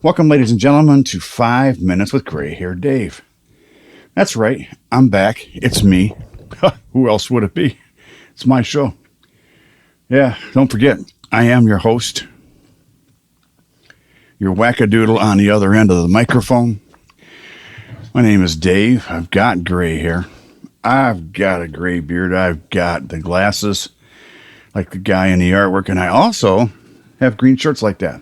Welcome, ladies and gentlemen, to 5 Minutes with Gray-Haired Dave. That's right, I'm back. It's me. Who else would it be? It's my show. Yeah, don't forget, I am your host, your wackadoodle on the other end of the microphone. My name is Dave. I've got gray hair. I've got a gray beard. I've got the glasses like the guy in the artwork, and I also have green shirts like that.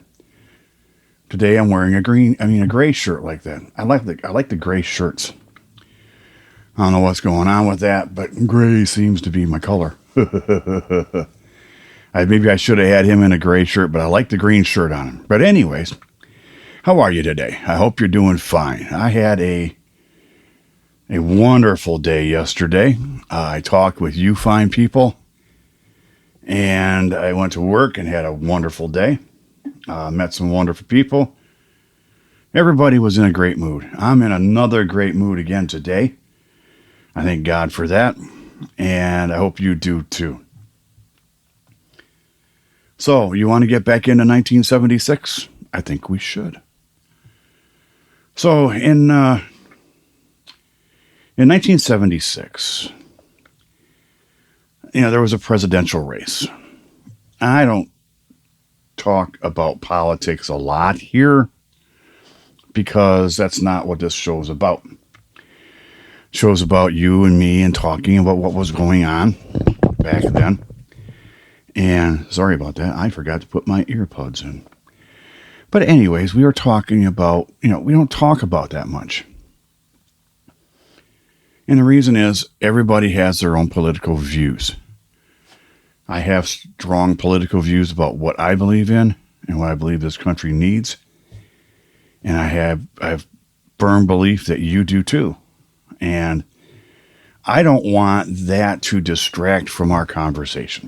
Today I'm wearing a gray shirt like that. I like the gray shirts. I don't know what's going on with that, but gray seems to be my color. Maybe I should have had him in a gray shirt, but I like the green shirt on him. But anyways, how are you today? I hope you're doing fine. I had a wonderful day yesterday. I talked with you fine people, and I went to work and had a wonderful day. Met some wonderful people. Everybody was in a great mood. I'm in another great mood again today. I thank God for that, and I hope you do too. So, you want to get back into 1976? I think we should. So, in 1976, there was a presidential race. I don't talk about politics a lot here because that's not what this show is about. The show's about you and me and talking about what was going on back then. And sorry about that, I forgot to put my earbuds in. But anyways, we were talking about, we don't talk about that much. And the reason is everybody has their own political views. I have strong political views about what I believe in and what I believe this country needs. And I have firm belief that you do too. And I don't want that to distract from our conversation.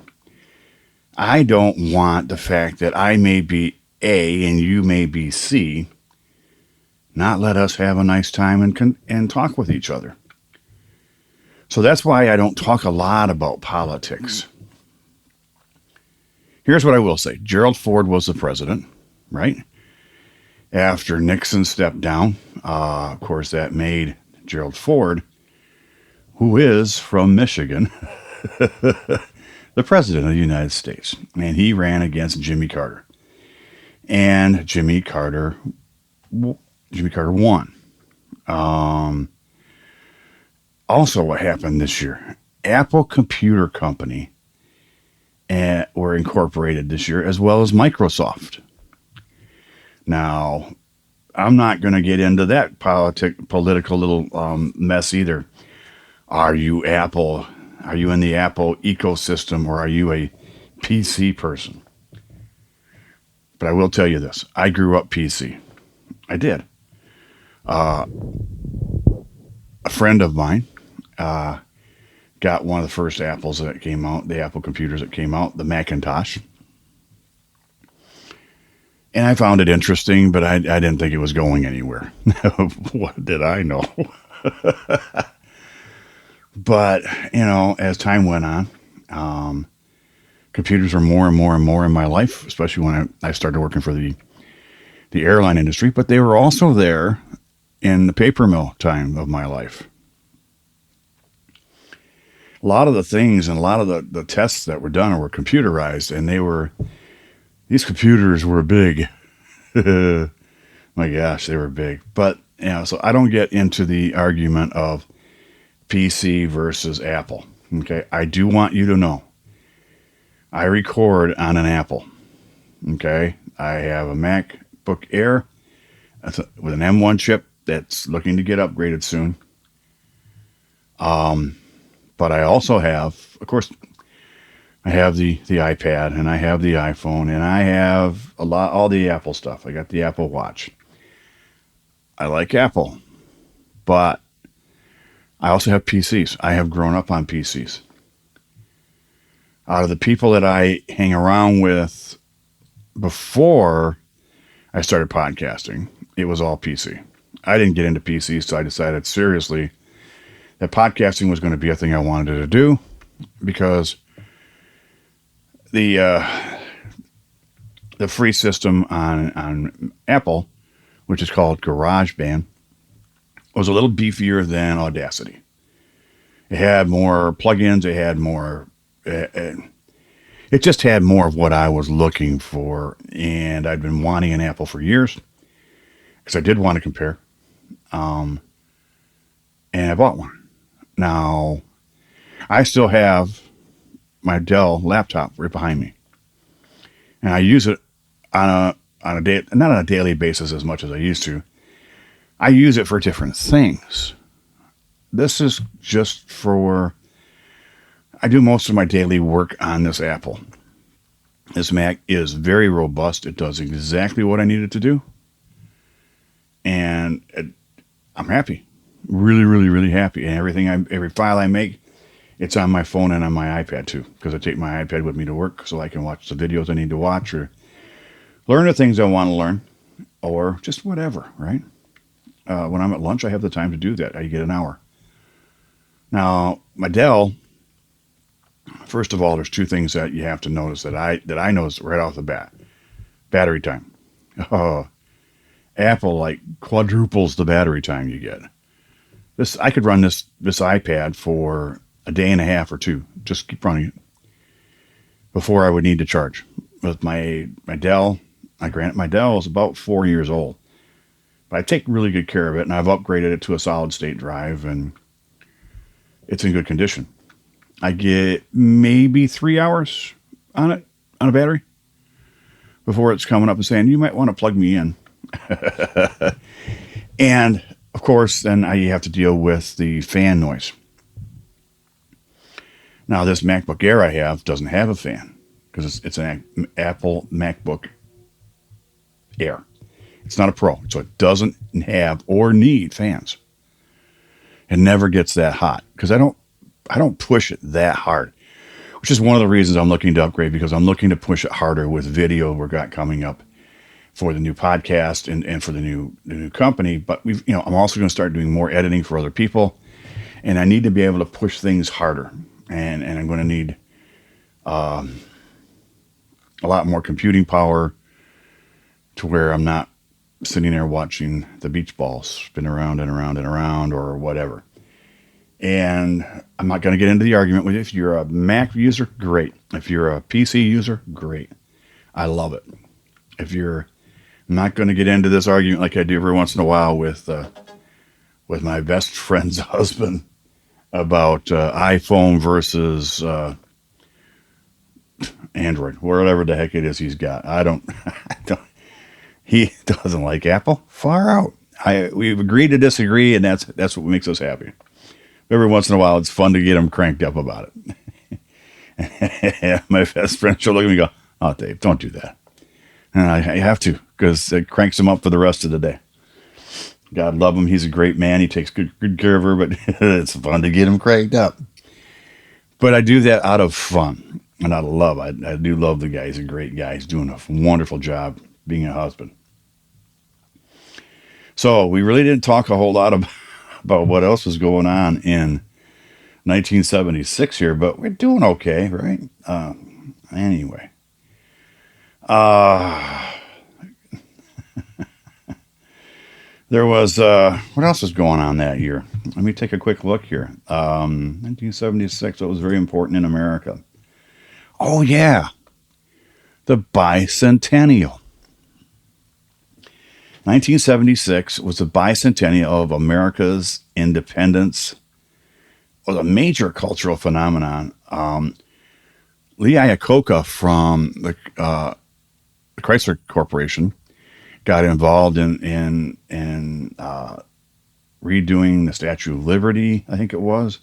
I don't want the fact that I may be A and you may be C not let us have a nice time and talk with each other. So that's why I don't talk a lot about politics. Here's what I will say. Gerald Ford was the president, right? After Nixon stepped down, of course, that made Gerald Ford, who is from Michigan, the president of the United States. And he ran against Jimmy Carter. And Jimmy Carter won. Also, what happened this year, Apple Computer Company were incorporated this year, as well as Microsoft. Now, I'm not going to get into that political little mess either. Are you Apple? Are you in the Apple ecosystem, or are you a PC person? But I will tell you this. I grew up PC. I did. A friend of mine got one of the first Apples that came out, the Apple computers that came out, the Macintosh. And I found it interesting, but I didn't think it was going anywhere. What did I know? But, as time went on, computers were more and more and more in my life, especially when I started working for the airline industry. But they were also there in the paper mill time of my life. A lot of the things and a lot of the tests that were done were computerized, and these computers were big. My gosh, they were big. But, so I don't get into the argument of PC versus Apple. Okay. I do want you to know I record on an Apple. Okay. I have a MacBook Air with an M1 chip that's looking to get upgraded soon. But I also have, of course, I have the iPad, and I have the iPhone, and I have all the Apple stuff. I got the Apple Watch. I like Apple, but I also have PCs. I have grown up on PCs. Out of the people that I hang around with before I started podcasting, it was all PC. I didn't get into PCs, so I decided seriously that podcasting was going to be a thing I wanted to do, because the free system on Apple which is called GarageBand, was a little beefier than Audacity. It had more plugins. It had more. It just had more of what I was looking for, and I'd been wanting an Apple for years because I did want to compare. And I bought one. Now, I still have my Dell laptop right behind me, and I use it on a day, not on a daily basis as much as I used to. I use it for different things. This is just for, I do most of my daily work on this Apple. This Mac is very robust. It does exactly what I need it to do. And I'm happy. Really, really, really happy. And every file I make, it's on my phone and on my iPad too. Because I take my iPad with me to work so I can watch the videos I need to watch or learn the things I want to learn or just whatever, right? When I'm at lunch, I have the time to do that. I get an hour. Now, my Dell, first of all, there's two things that you have to notice that I noticed right off the bat. Battery time. Oh, Apple like quadruples the battery time you get. I could run this iPad for a day and a half or two. Just keep running it before I would need to charge. With my Dell, granted my Dell is about 4 years old, but I take really good care of it, and I've upgraded it to a solid state drive, and it's in good condition. I get maybe 3 hours on it, on a battery, before it's coming up and saying, you might want to plug me in. And, of course, then you have to deal with the fan noise. Now, this MacBook Air I have doesn't have a fan because it's an Apple MacBook Air. It's not a Pro, so it doesn't have or need fans. It never gets that hot because I don't push it that hard, which is one of the reasons I'm looking to upgrade, because I'm looking to push it harder with video we've got coming up for the new podcast and for the new company. But I'm also going to start doing more editing for other people, and I need to be able to push things harder, and I'm going to need a lot more computing power to where I'm not sitting there watching the beach balls spin around and around and around or whatever. And I'm not going to get into the argument with you. If you're a Mac user, great. If you're a PC user, great. I love it. I'm not going to get into this argument like I do every once in a while with my best friend's husband about iPhone versus Android, whatever the heck it is he's got. He doesn't like Apple. Far out. We've agreed to disagree, and that's what makes us happy. Every once in a while, it's fun to get him cranked up about it. My best friend, she'll look at me and go, oh, Dave, don't do that. And I have to, because it cranks him up for the rest of the day. God love him. He's a great man. He takes good care of her, but it's fun to get him cranked up. But I do that out of fun and out of love. I do love the guy. He's a great guy. He's doing a wonderful job being a husband. So we really didn't talk a whole lot about what else was going on in 1976 here, but we're doing okay, right? Anyway. There was, what else was going on that year? Let me take a quick look here. 1976, what was very important in America? Oh, yeah. The bicentennial. 1976 was the bicentennial of America's independence. It was a major cultural phenomenon. Lee Iacocca from the Chrysler Corporation got involved in redoing the Statue of Liberty, I think it was.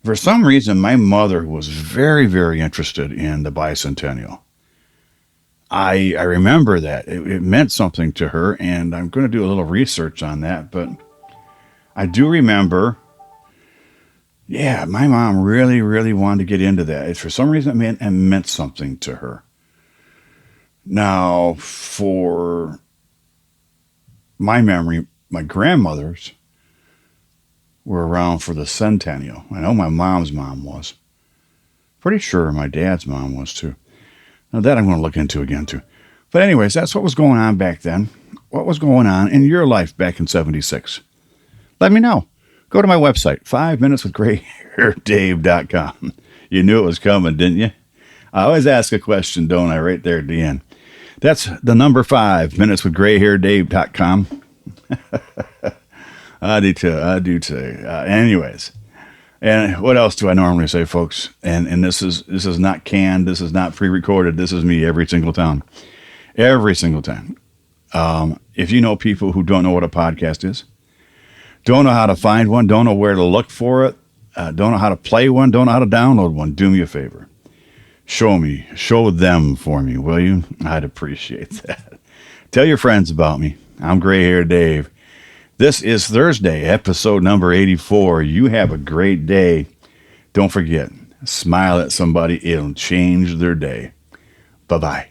For some reason, my mother was very, very interested in the bicentennial. I remember that. It meant something to her, and I'm going to do a little research on that, but I do remember, yeah, my mom really, really wanted to get into that. For some reason, it meant something to her. Now, for my memory, my grandmothers were around for the centennial. I know my mom's mom was. Pretty sure my dad's mom was too. Now that I'm going to look into again too. But anyways, that's what was going on back then. what was going on in your life back in 76. Let me know. Go to my website, 5minuteswithgrayhairdave.com. You knew it was coming, didn't you? I always ask a question, don't I, right there at the end. That's the number 5minuteswithgrayhairdave.com. I do too. Anyways, and what else do I normally say, folks? And this is not canned. This is not pre-recorded. This is me every single time. Every single time. If you know people who don't know what a podcast is, don't know how to find one, don't know where to look for it, don't know how to play one, don't know how to download one, do me a favor. Show them for me, will you? I'd appreciate that. Tell your friends about me. I'm Gray Hair Dave. This is Thursday, episode number 84. You have a great day. Don't forget, smile at somebody. It'll change their day. Bye-bye.